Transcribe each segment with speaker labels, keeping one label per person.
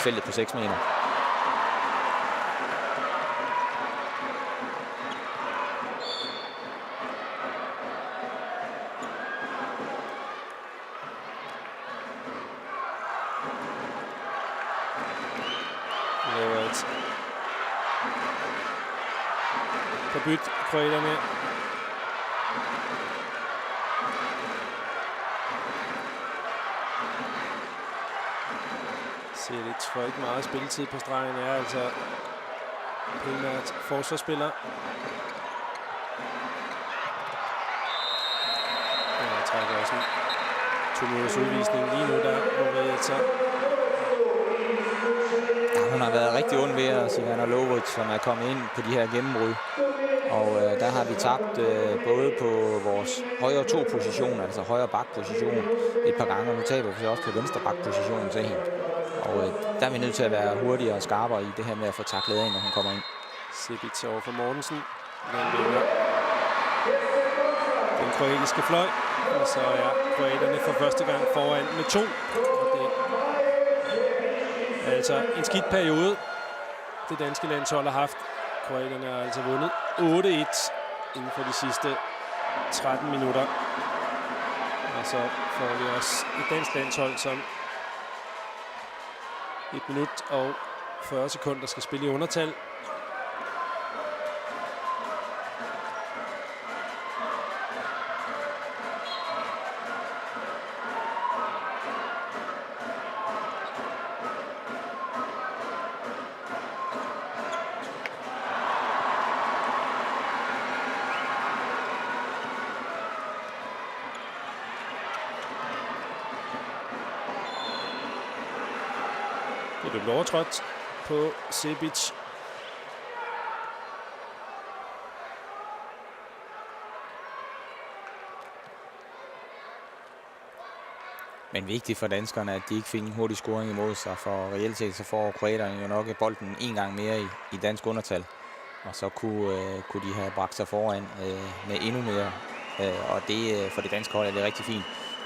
Speaker 1: feltet på 6 meter.
Speaker 2: Forbyt kroaterne. Selic får ikke meget spilletid på stregen, er altså primært forsvarsspiller. Jeg trækker også en 2-minutters udvisning lige nu, der må vi altså.
Speaker 1: Ja, hun har været rigtig ond ved os, Ivana Lovic, som er kommet ind på de her gennembrud. Og der har vi tabt både på vores højre 2-position, altså højre bak-position, et par gange, og nu taber vi også på venstre bak-positionen til hende. Og der er vi nødt til at være hurtigere og skarpere i det her med at få taklet ind, når hun kommer ind.
Speaker 2: Sebic over for Mortensen. Den vinder den kroatiske fløj, og så er kroaterne for første gang foran med 2. Og det er altså en skidt periode, det danske landshold har haft. Kroaterne har altså vundet 8-1 inden for de sidste 13 minutter. Og så får vi også et dansk landshold, som 1 minut og 40 sekunder skal spille i undertal. Det blev overtrådt på Sebic.
Speaker 1: Men vigtigt for danskerne, at de ikke fik en hurtig scoring imod sig, for reelt set så får kroaterne jo nok bolden en gang mere i dansk undertal. Og så kunne de have bragt sig foran med endnu mere. Og det for det danske hold er det rigtig fint.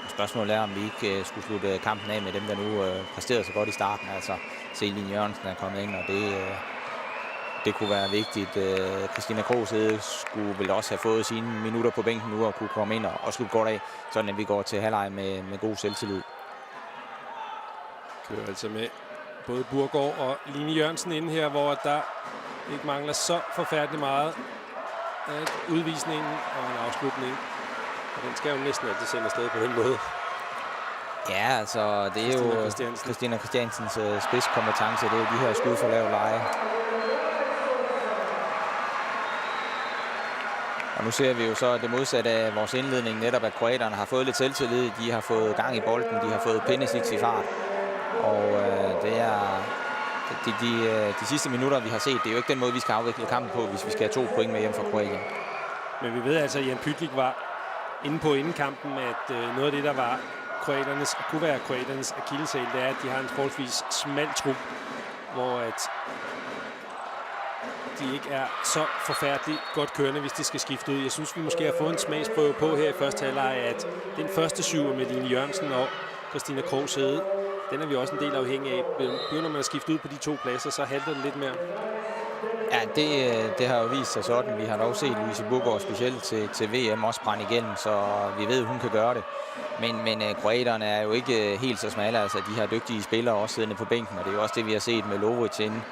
Speaker 1: Spørgsmålet er, om vi ikke skulle slutte kampen af med dem, der nu præsterede så godt i starten. Altså, Celine Jørgensen er kommet ind, og det kunne være vigtigt. Christina Krogsede skulle vel også have fået sine minutter på bænken nu og kunne komme ind og slutte godt af, sådan at vi går til halvleg med god selvtillid.
Speaker 2: Kører altså med både Burgaard og Line Jørgensen inde her, hvor der ikke mangler så forfærdeligt meget af udvisningen og en afslutning. Og den skal jo næsten altid sende afsted på den måde.
Speaker 1: Ja, altså det er jo Christina Christiansens spidskompetence. Det er de her skud for lavt leje. Og nu ser vi jo så det modsatte af vores indledning, netop at kroaterne har fået lidt selvtillid. De har fået gang i bolden, de har fået Penisic i fart. Og det er de sidste minutter, vi har set. Det er jo ikke den måde, vi skal afvikle kampen på, hvis vi skal have 2 point med hjem fra Kroatien.
Speaker 2: Men vi ved altså, at Jan Pytlik var inde på inden kampen, at noget af det, der var kroaternes, og kunne være kroaternes akilleshæl, det er, at de har en forholdsvis smal trup, hvor at de ikke er så forfærdeligt godt kørende, hvis de skal skifte ud. Jeg synes, vi måske har fået en smagsprøve på her i første halvleg, at den første 7 med Line Jørgensen og Christina Krogsede, den er vi også en del afhængig af. Begynder man at skifte ud på de 2 pladser, så halter det lidt mere.
Speaker 1: Ja, det har jo vist sig sådan. Vi har dog set Louise Burgaard specielt til VM også brænde igennem, så vi ved, at hun kan gøre det. Men kroaterne er jo ikke helt så smalle. Altså, de har dygtige spillere også siddende på bænken, og det er jo også det, vi har set med Lovic inde.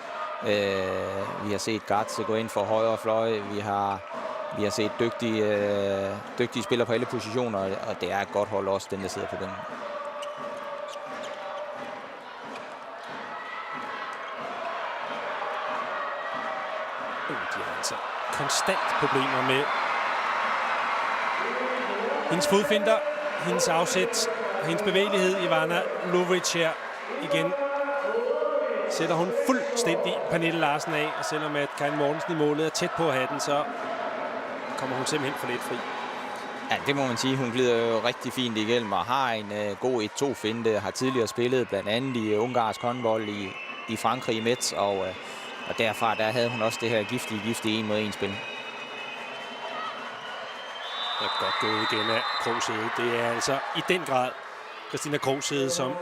Speaker 1: Vi har set Gatze gå ind for højre fløj. Vi har set dygtige spillere på alle positioner, og det er et godt hold også, den der sidder på bænken.
Speaker 2: De har altså konstant problemer med hendes fodfinder, hendes afsæt og hendes bevægelighed. Ivana Lovic her igen sætter hun fuldstændig Pernille Larsen af, og selvom at Karin Mortensen i målet er tæt på at have den, så kommer hun simpelthen for let fri.
Speaker 1: Ja, det må man sige. Hun glider jo rigtig fint igennem og har en god 1-2-finte, har tidligere spillet blandt andet i ungarsk håndbold i Frankrig i Metz, og derfra der havde hun også det her giftige 1-mod-1-spil.
Speaker 2: Det er godt gået igen af Krogsede. Det er altså i den grad Christina Krogsede, som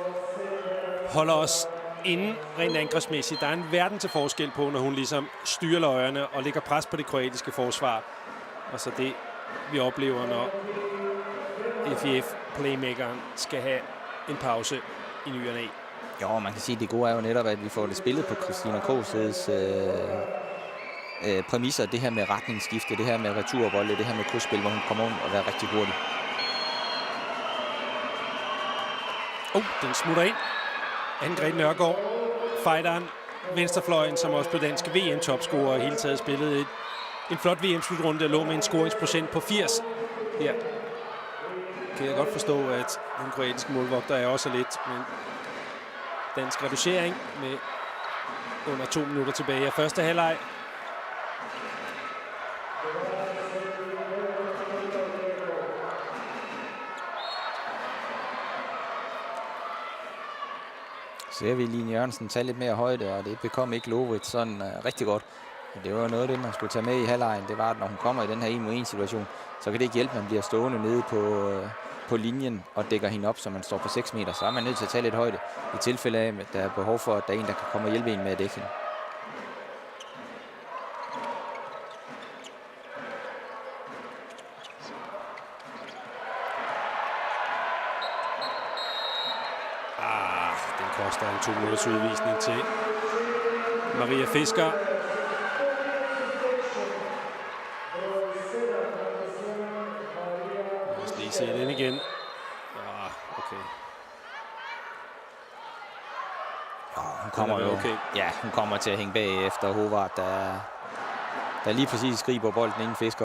Speaker 2: holder os inden rent angrebsmæssigt. Der er en verden til forskel på, når hun ligesom styrer løjerne og lægger pres på det kroatiske forsvar. Og så det, vi oplever, når FIF-playmakeren skal have en pause i ny og næ.
Speaker 1: Jo, man kan sige, at det gode er jo netop, at vi får det spillet på Christina Kåseds præmisser. Det her med retningsskifte, det her med returbolde, det her med krydsspil, hvor hun kommer ud og er rigtig hurtig.
Speaker 2: Den smutter ind. Anne-Grethe Nørgaard, fighteren, venstrefløjen, som også blev dansk VM-topscorer og hele taget spillede en flot VM-slutrunde, der lå med en scoringsprocent på 80. Her kan jeg godt forstå, at den kroatiske målvogter er også lidt, men dansk reducering med under 2 minutter tilbage af første halvleg.
Speaker 1: Ser vi Line Jørgensen tage lidt mere højde, og det bekom ikke Lovritz sådan rigtig godt. Det var noget af det, man skulle tage med i halvlejen. Det var, at når hun kommer i den her 1-mod-1 situation, så kan det ikke hjælpe, at man bliver stående nede på linjen og dækker hende op, så man står på 6 meter. Så er man nødt til at tage lidt højde i tilfælde af, at der er behov for, at der er en, der kan komme og hjælpe en med at dække hende.
Speaker 2: Den koster en 2 minutters udvisning til Maria Fisker. Lad os lige se den igen. Okay.
Speaker 1: Hun kommer jo.
Speaker 2: Okay.
Speaker 1: Ja, hun kommer til at hænge bag efter Hovard, der lige præcis griber bolden inden Fisker.